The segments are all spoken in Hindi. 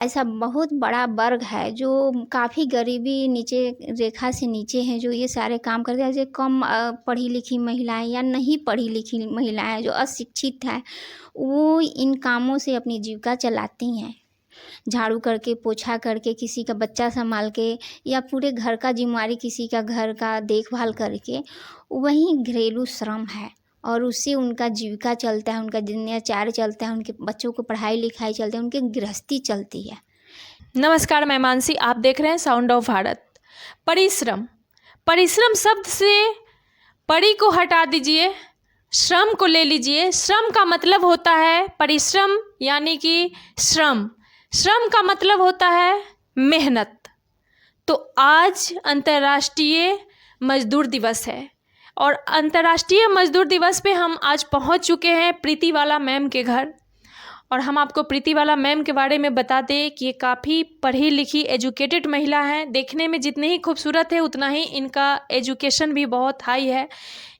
ऐसा बहुत बड़ा वर्ग है जो काफ़ी गरीबी नीचे रेखा से नीचे हैं, जो ये सारे काम करते हैं। जैसे कम पढ़ी लिखी महिलाएं या नहीं पढ़ी लिखी महिलाएं जो अशिक्षित हैं, वो इन कामों से अपनी जीविका चलाती हैं। झाड़ू करके, पोछा करके, किसी का बच्चा संभाल के या पूरे घर का जिम्मेवारी, किसी का घर का देखभाल करके, वही घरेलू श्रम है और उससे उनका जीविका चलता है, उनका दिनचर्या चलता है, उनके बच्चों को पढ़ाई लिखाई चलती है, उनकी गृहस्थी चलती है। नमस्कार, मैं मानसी, आप देख रहे हैं साउंड ऑफ भारत। परिश्रम परिश्रम शब्द से परी को हटा दीजिए, श्रम को ले लीजिए। श्रम का मतलब होता है परिश्रम, यानी कि श्रम का मतलब होता है मेहनत। तो आज अंतर्राष्ट्रीय मजदूर दिवस है और अंतर्राष्ट्रीय मजदूर दिवस पे हम आज पहुंच चुके हैं प्रीतिबाला मैम के घर। और हम आपको प्रीतिबाला मैम के बारे में बता दें कि ये काफ़ी पढ़ी लिखी एजुकेटेड महिला हैं। देखने में जितनी ही खूबसूरत है उतना ही इनका एजुकेशन भी बहुत हाई है।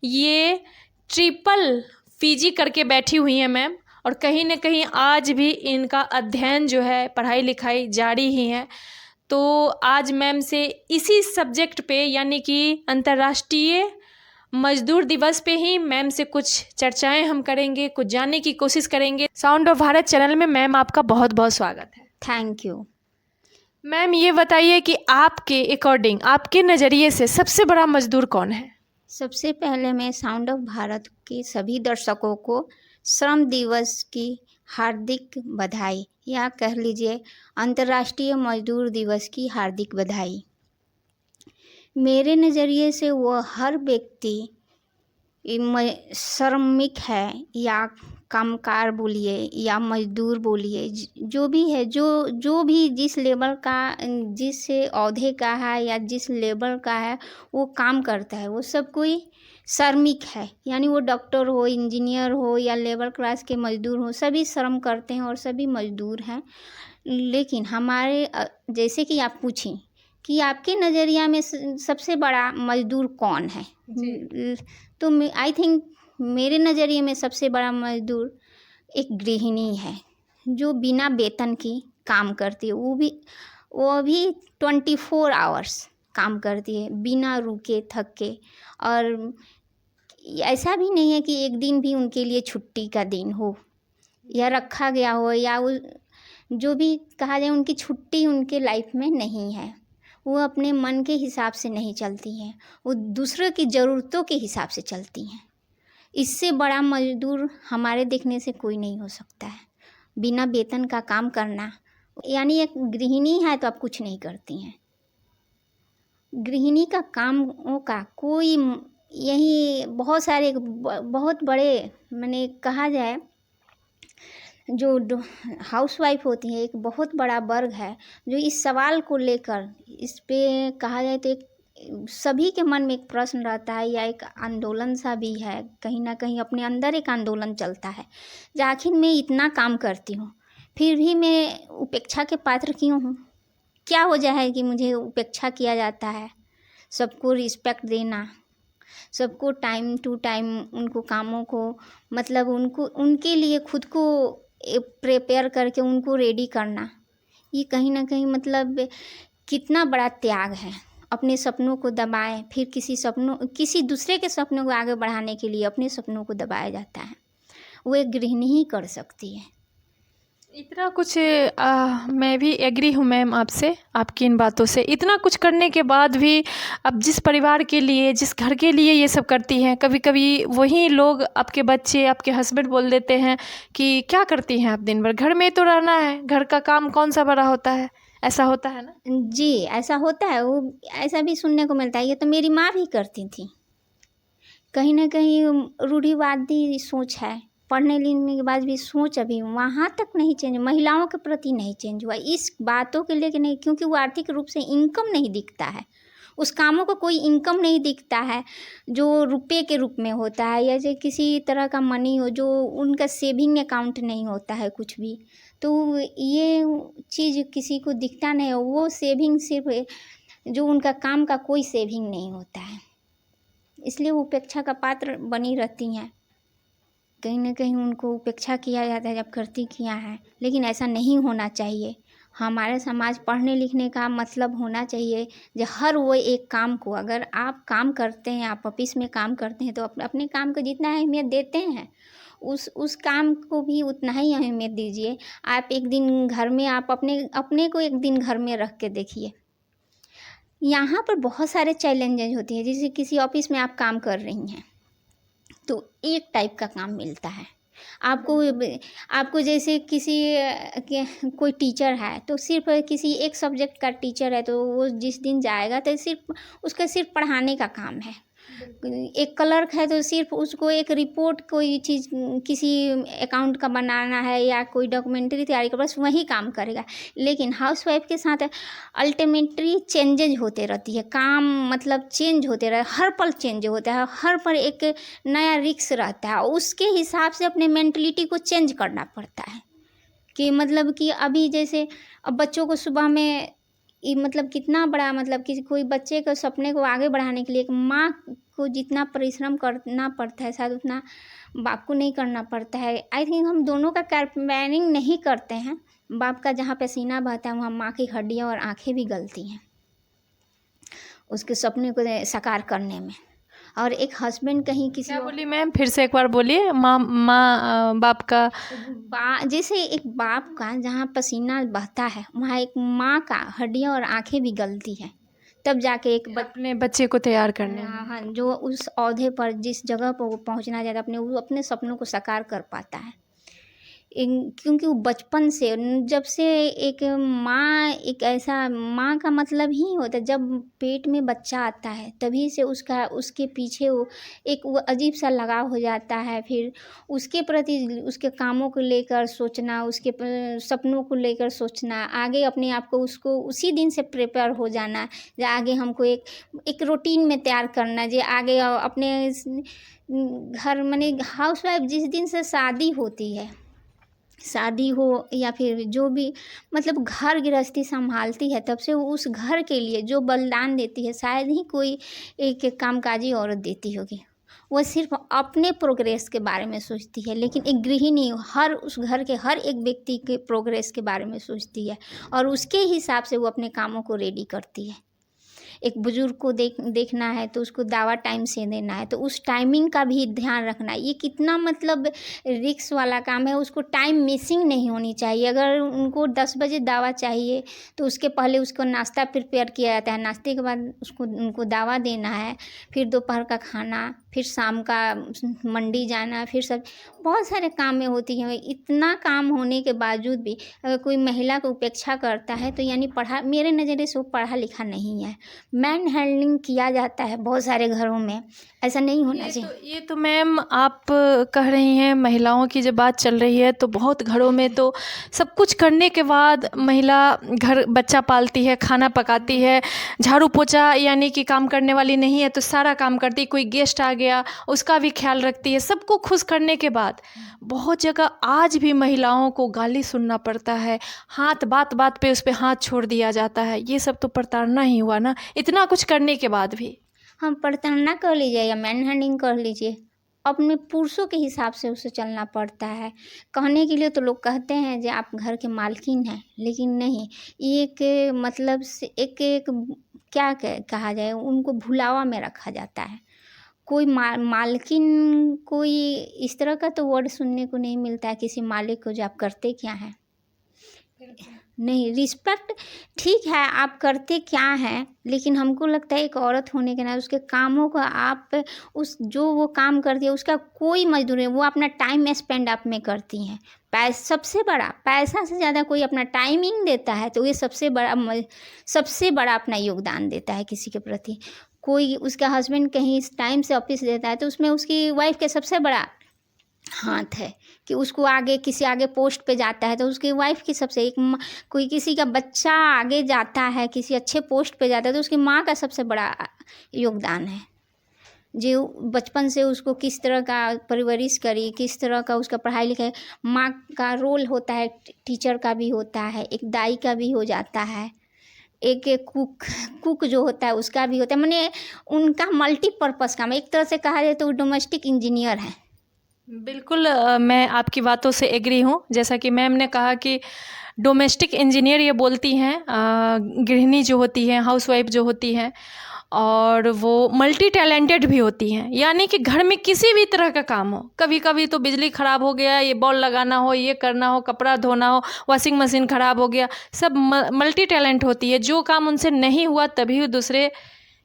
ये ट्रिपल पीजी करके बैठी हुई हैं मैम, और कहीं ना कहीं आज भी इनका अध्ययन जो है, पढ़ाई लिखाई जारी ही है। तो आज मैम से इसी सब्जेक्ट पे, यानी कि अंतर्राष्ट्रीय मजदूर दिवस पे ही मैम से कुछ चर्चाएं हम करेंगे, कुछ जानने की कोशिश करेंगे। साउंड ऑफ भारत चैनल में मैम आपका बहुत बहुत स्वागत है। Thank you. मैम ये बताइए कि आपके अकॉर्डिंग, आपके नज़रिए से सबसे बड़ा मजदूर कौन है? सबसे पहले मैं साउंड ऑफ भारत के सभी दर्शकों को श्रम दिवस की हार्दिक बधाई, या कह लीजिए अंतर्राष्ट्रीय मजदूर दिवस की हार्दिक बधाई। मेरे नज़रिए से वो हर व्यक्ति श्रमिक है, या कामगार बोलिए या मजदूर बोलिए, जो भी है, जो भी जिस लेवल का, जिस औहदे का है या जिस लेवल का है, वो काम करता है, वो सब कोई श्रमिक है। यानी वो डॉक्टर हो, इंजीनियर हो या लेबर क्लास के मजदूर हो, सभी श्रम करते हैं और सभी मजदूर हैं। लेकिन हमारे जैसे कि आप पूछें कि आपके नज़रिया में सबसे बड़ा मजदूर कौन है, तो आई थिंक मेरे नज़रिए में सबसे बड़ा मजदूर एक गृहिणी है, जो बिना वेतन की काम करती है। वो भी 24 आवर्स काम करती है, बिना रुके थके। और ऐसा भी नहीं है कि एक दिन भी उनके लिए छुट्टी का दिन हो या रखा गया हो, या वो जो भी कहा जाए, उनकी छुट्टी उनके लाइफ में नहीं है। वो अपने मन के हिसाब से नहीं चलती हैं, वो दूसरों की ज़रूरतों के हिसाब से चलती हैं। इससे बड़ा मजदूर हमारे देखने से कोई नहीं हो सकता है। बिना वेतन का काम करना, यानी एक गृहिणी है तो आप कुछ नहीं करती हैं। गृहिणी का कामों का कोई, यही बहुत सारे बहुत बड़े, मैंने कहा जाए, जो हाउसवाइफ होती है, एक बहुत बड़ा वर्ग है जो इस सवाल को लेकर, इस पे कहा जाए तो एक सभी के मन में एक प्रश्न रहता है, या एक आंदोलन सा भी है। कहीं ना कहीं अपने अंदर एक आंदोलन चलता है, जो आखिर मैं इतना काम करती हूँ फिर भी मैं उपेक्षा के पात्र क्यों हूँ? क्या वजह है कि मुझे उपेक्षा किया जाता है? सबको रिस्पेक्ट देना, सबको टाइम टू टाइम उनको कामों को, मतलब उनको, उनके लिए खुद को प्रिपेयर करके उनको रेडी करना, ये कहीं ना कहीं मतलब कितना बड़ा त्याग है। अपने सपनों को दबाएं, फिर किसी दूसरे के सपनों को आगे बढ़ाने के लिए अपने सपनों को दबाया जाता है। वो एक गृहिणी ही कर सकती है। इतना कुछ मैं भी एग्री हूँ मैम आपसे, आपकी इन बातों से। इतना कुछ करने के बाद भी अब जिस परिवार के लिए, जिस घर के लिए ये सब करती हैं, कभी कभी वही लोग, आपके बच्चे, आपके हस्बैंड बोल देते हैं कि क्या करती हैं आप दिन भर, घर में तो रहना है, घर का काम कौन सा बड़ा होता है। ऐसा होता है ना? जी, ऐसा होता है। वो ऐसा भी सुनने को मिलता है, ये तो मेरी माँ भी करती थी। कहीं ना कहीं रूढ़िवादी सोच है। पढ़ने लिखने के बाद भी सोच अभी वहाँ तक नहीं चेंज, महिलाओं के प्रति नहीं चेंज हुआ, इस बातों के लेके नहीं, क्योंकि वो आर्थिक रूप से इनकम नहीं दिखता है, उस कामों को कोई इनकम नहीं दिखता है जो रुपए के रूप में होता है, या जो किसी तरह का मनी हो, जो उनका सेविंग अकाउंट नहीं होता है कुछ भी। तो ये चीज़ किसी को दिखता नहीं है। वो सेविंग सिर्फ, जो उनका काम का कोई सेविंग नहीं होता है, इसलिए वो उपेक्षा का पात्र बनी रहती हैं। कहीं ना कहीं उनको उपेक्षा किया जाता है जब करती किया है, लेकिन ऐसा नहीं होना चाहिए। हमारे समाज पढ़ने लिखने का मतलब होना चाहिए जो हर वो एक काम को, अगर आप काम करते हैं, आप ऑफिस में काम करते हैं तो अपने काम को जितना अहमियत देते हैं उस काम को भी उतना ही अहमियत दीजिए। आप एक दिन घर में आप अपने अपने को एक दिन घर में रख के देखिए। यहाँ पर बहुत सारे चैलेंजेस होती हैं, जैसे किसी ऑफिस में आप काम कर रही हैं तो एक टाइप का काम मिलता है आपको। आपको जैसे कोई टीचर है तो सिर्फ किसी एक सब्जेक्ट का टीचर है तो वो जिस दिन जाएगा तो सिर्फ उसका सिर्फ पढ़ाने का काम है। एक क्लर्क है तो सिर्फ उसको एक रिपोर्ट कोई चीज़ किसी अकाउंट का बनाना है या कोई डॉक्यूमेंट्री तैयारी का, बस वही काम करेगा। लेकिन हाउसवाइफ के साथ अल्टीमेटली चेंजेज होते रहती है, काम मतलब चेंज होते रहे, हर पल चेंज होता है, हर पल एक नया रिस्क रहता है। उसके हिसाब से अपने मेंटलिटी को चेंज करना पड़ता है कि मतलब कि अभी जैसे अब बच्चों को सुबह में मतलब कितना बड़ा मतलब किसी कोई बच्चे के सपने को आगे बढ़ाने के लिए एक माँ को जितना परिश्रम करना पड़ता है शायद उतना बाप को नहीं करना पड़ता है। आई थिंक हम दोनों का कंपेयरिंग नहीं करते हैं। बाप का जहाँ पसीना बहता है वहाँ माँ की हड्डियाँ और आँखें भी गलती हैं उसके सपने को साकार करने में। और एक हस्बैंड कहीं किसी क्या बोली मैम, फिर से एक बार बोलिए। बाप का जैसे एक बाप का जहाँ पसीना बहता है वहाँ एक माँ का हड्डियाँ और आँखें भी गलती है, तब जाके एक अपने बच्चे को तैयार करने में। हाँ, जो उस औहदे पर जिस जगह पर वो पहुँचना चाहता है वो अपने सपनों को साकार कर पाता है। क्योंकि वो बचपन से जब से एक माँ एक ऐसा माँ का मतलब ही होता है जब पेट में बच्चा आता है तभी से उसके पीछे वो अजीब सा लगाव हो जाता है। फिर उसके प्रति उसके कामों को लेकर सोचना, उसके सपनों को लेकर सोचना, आगे अपने आप को उसको उसी दिन से प्रिपेयर हो जाना जो आगे हमको एक रूटीन में तैयार करना जो आगे अपने घर माने हाउसवाइफ जिस दिन से शादी हो या फिर जो भी मतलब घर गृहस्थी संभालती है तब से वो उस घर के लिए जो बलिदान देती है शायद ही कोई एक कामकाजी औरत देती होगी। वो सिर्फ अपने प्रोग्रेस के बारे में सोचती है, लेकिन एक गृहिणी हर उस घर के हर एक व्यक्ति के प्रोग्रेस के बारे में सोचती है और उसके हिसाब से वो अपने कामों को रेडी करती है। एक बुजुर्ग को देखना है तो उसको दवा टाइम से देना है तो उस टाइमिंग का भी ध्यान रखना है। ये कितना मतलब रिस्क वाला काम है, उसको टाइम मिसिंग नहीं होनी चाहिए। अगर उनको 10 बजे दवा चाहिए तो उसके पहले उसको नाश्ता प्रिपेयर किया जाता है, नाश्ते के बाद उनको दवा देना है, फिर दोपहर का खाना, फिर शाम का मंडी जाना, फिर सब बहुत सारे काम में होती हैं। इतना काम होने के बावजूद भी अगर कोई महिला को उपेक्षा करता है तो यानी मेरे नज़रिए से वो पढ़ा लिखा नहीं है। मैन हैंडलिंग किया जाता है बहुत सारे घरों में, ऐसा नहीं होना चाहिए। ये तो मैम आप कह रही हैं महिलाओं की जब बात चल रही है तो बहुत घरों में तो सब कुछ करने के बाद महिला घर बच्चा पालती है, खाना पकाती है, झाड़ू पोछा यानी कि काम करने वाली नहीं है तो सारा काम करती है। कोई गेस्ट आ गया उसका भी ख्याल रखती है। सबको खुश करने के बाद बहुत जगह आज भी महिलाओं को गाली सुनना पड़ता है, बात बात पे उस पर हाथ छोड़ दिया जाता है। ये सब तो प्रताड़ना ही हुआ ना, इतना कुछ करने के बाद भी। हम प्रताड़ना कर लीजिए या मैन हैंडलिंग कर लीजिए, अपने पुरुषों के हिसाब से उसे चलना पड़ता है। कहने के लिए तो लोग कहते हैं जो आप घर के मालकिन हैं, लेकिन नहीं, एक मतलब से एक क्या कहा जाए, उनको भुलावा में रखा जाता है। कोई मालकिन कोई इस तरह का तो वर्ड सुनने को नहीं मिलता है किसी मालिक को जो आप करते क्या हैं। नहीं, रिस्पेक्ट ठीक है आप करते क्या हैं, लेकिन हमको लगता है एक औरत होने के नाते उसके कामों का आप जो वो काम करती है उसका कोई मजदूरी नहीं, वो अपना टाइम स्पेंड आप में करती हैं। सबसे बड़ा पैसा से ज़्यादा कोई अपना टाइमिंग देता है तो ये सबसे बड़ा अपना योगदान देता है किसी के प्रति। कोई उसका हस्बैंड कहीं इस टाइम से ऑफिस देता है तो उसमें उसकी वाइफ का सबसे बड़ा हाथ है कि उसको आगे पोस्ट पे जाता है तो उसकी वाइफ की सबसे कोई किसी का बच्चा आगे जाता है किसी अच्छे पोस्ट पे जाता है तो उसकी माँ का सबसे बड़ा योगदान है। जो बचपन से उसको किस तरह का परवरिश करी, किस तरह का उसका पढ़ाई लिखाई, माँ का रोल होता है, टीचर का भी होता है, एक दाई का भी हो जाता है, एक कुक जो होता है उसका भी होता है। माने उनका मल्टीपर्पज़ काम, एक तरह से कहा जाए तो वो डोमेस्टिक इंजीनियर है। बिल्कुल मैं आपकी बातों से एग्री हूँ। जैसा कि मैम ने कहा कि डोमेस्टिक इंजीनियर ये बोलती हैं, गृहिणी जो होती हैं, हाउसवाइफ जो होती हैं, और वो मल्टी टैलेंटेड भी होती हैं। यानी कि घर में किसी भी तरह का काम हो, कभी कभी तो बिजली ख़राब हो गया, ये बॉल लगाना हो, ये करना हो, कपड़ा धोना हो, वॉशिंग मशीन ख़राब हो गया, सब मल्टी टैलेंट होती है। जो काम उनसे नहीं हुआ तभी वो दूसरे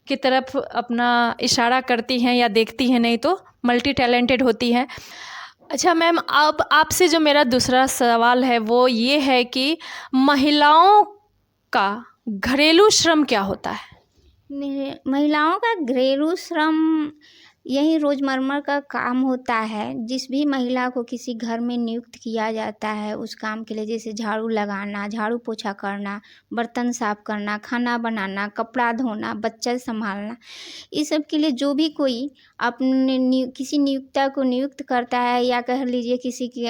की तरफ अपना इशारा करती हैं या देखती हैं, नहीं तो मल्टी टैलेंटेड होती हैं। अच्छा मैम, अब आपसे जो मेरा दूसरा सवाल है वो ये है कि महिलाओं का घरेलू श्रम क्या होता है? महिलाओं का घरेलू श्रम यही रोज़मर्रा का काम होता है। जिस भी महिला को किसी घर में नियुक्त किया जाता है उस काम के लिए, जैसे झाड़ू लगाना, झाड़ू पोछा करना, बर्तन साफ करना, खाना बनाना, कपड़ा धोना, बच्चा संभालना, इस सब के लिए जो भी कोई अपने किसी नियुक्ता को नियुक्त करता है, या कह लीजिए किसी की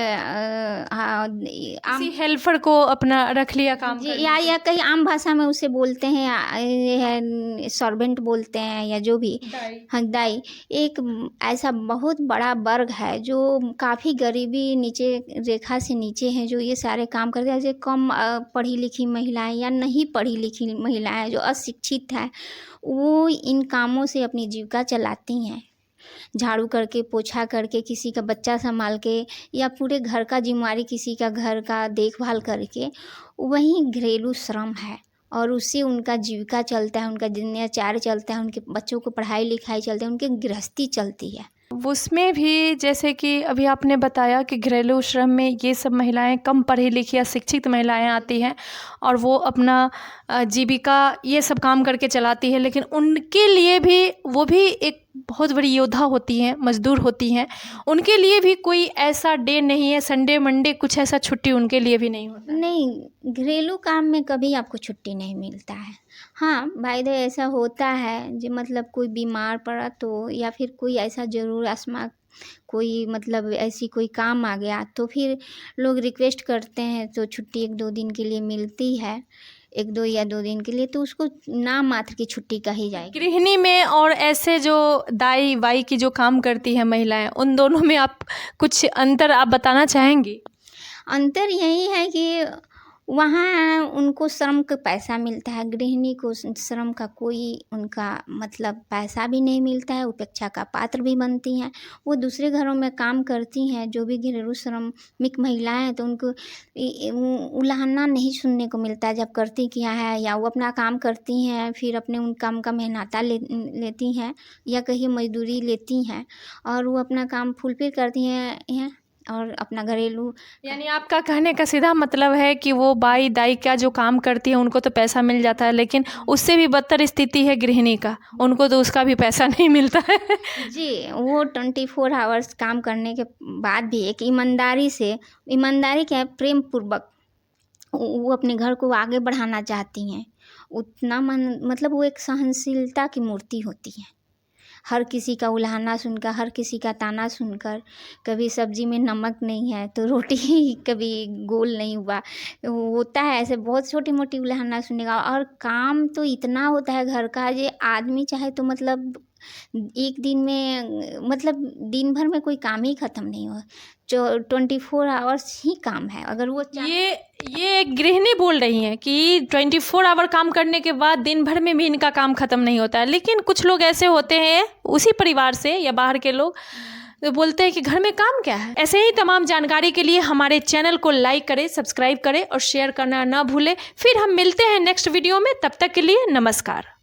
किसी हेल्पर को अपना रख लिया काम जी, या कहीं आम भाषा में उसे बोलते हैं, ये है सर्वेंट बोलते हैं, या जो भी, हाँ दाई। एक ऐसा बहुत बड़ा वर्ग है जो काफ़ी गरीबी नीचे रेखा से नीचे हैं, जो ये सारे काम करते हैं। जैसे कम पढ़ी लिखी महिलाएं या नहीं पढ़ी लिखी महिलाएं जो अशिक्षित हैं, वो इन कामों से अपनी जीविका चलाती हैं। झाड़ू करके, पोछा करके, किसी का बच्चा संभाल के, या पूरे घर का जिम्मेवारी किसी का घर का देखभाल करके, वही घरेलू श्रम है। और उससे उनका जीविका चलता है, उनका दिनचर्या चलता है, उनके बच्चों को पढ़ाई लिखाई चलती है, उनकी गृहस्थी चलती है। उसमें भी जैसे कि अभी आपने बताया कि घरेलू श्रम में ये सब महिलाएं, कम पढ़ी लिखी या शिक्षित महिलाएं आती हैं और वो अपना जीविका ये सब काम करके चलाती है, लेकिन उनके लिए भी वो भी एक बहुत बड़ी योद्धा होती हैं, मजदूर होती हैं। उनके लिए भी कोई ऐसा डे नहीं है, संडे मंडे कुछ ऐसा छुट्टी उनके लिए भी नहीं होता? नहीं, घरेलू काम में कभी आपको छुट्टी नहीं मिलता है। हाँ, बाय द ऐसा होता है जो मतलब कोई बीमार पड़ा तो, या फिर कोई ऐसा ज़रूर कोई मतलब ऐसी कोई काम आ गया, तो फिर लोग रिक्वेस्ट करते हैं तो छुट्टी 1-2 दिन के लिए मिलती है, 1-2 या 2 दिन के लिए, तो उसको नाम मात्र की छुट्टी कही जाएगी। गृहिणी में और ऐसे जो दाई वाई की जो काम करती हैं महिलाएं, उन दोनों में आप कुछ अंतर आप बताना चाहेंगी? अंतर यही है कि वहाँ उनको श्रम का पैसा मिलता है, गृहिणी को श्रम का कोई उनका मतलब पैसा भी नहीं मिलता है, उपेक्षा का पात्र भी बनती हैं। वो दूसरे घरों में काम करती हैं, जो भी घरेलू श्रमिक महिलाएं हैं, तो उनको उलाहना नहीं सुनने को मिलता है जब करती क्या है, या वो अपना काम करती हैं, फिर अपने उन काम का मेहनता लेती हैं, या कहीं मजदूरी लेती हैं, और वो अपना काम फुलफिल करती हैं और अपना घरेलू। यानी आपका कहने का सीधा मतलब है कि वो बाई दाई का जो काम करती है उनको तो पैसा मिल जाता है, लेकिन उससे भी बदतर स्थिति है गृहिणी का, उनको तो उसका भी पैसा नहीं मिलता है। जी, वो 24 आवर्स काम करने के बाद भी एक ईमानदारी क्या है, प्रेम पूर्वक वो अपने घर को आगे बढ़ाना चाहती हैं, उतना मतलब वो एक सहनशीलता की मूर्ति होती है। हर किसी का उलाहना सुनकर, हर किसी का ताना सुनकर, कभी सब्जी में नमक नहीं है तो रोटी कभी गोल नहीं हुआ, होता है ऐसे बहुत छोटी मोटी उलाहना सुनेगा। और काम तो इतना होता है घर का, ये आदमी चाहे तो मतलब एक दिन में मतलब दिन भर में कोई काम ही ख़त्म नहीं हुआ, 24 आवर्स ही काम है। अगर वो ये गृहिणी बोल रही हैं कि 24 आवर काम करने के बाद दिन भर में भी इनका काम ख़त्म नहीं होता है, लेकिन कुछ लोग ऐसे होते हैं उसी परिवार से या बाहर के लोग, तो बोलते हैं कि घर में काम क्या है। ऐसे ही तमाम जानकारी के लिए हमारे चैनल को लाइक करें, सब्सक्राइब करें और शेयर करना ना भूलें। फिर हम मिलते हैं नेक्स्ट वीडियो में, तब तक के लिए नमस्कार।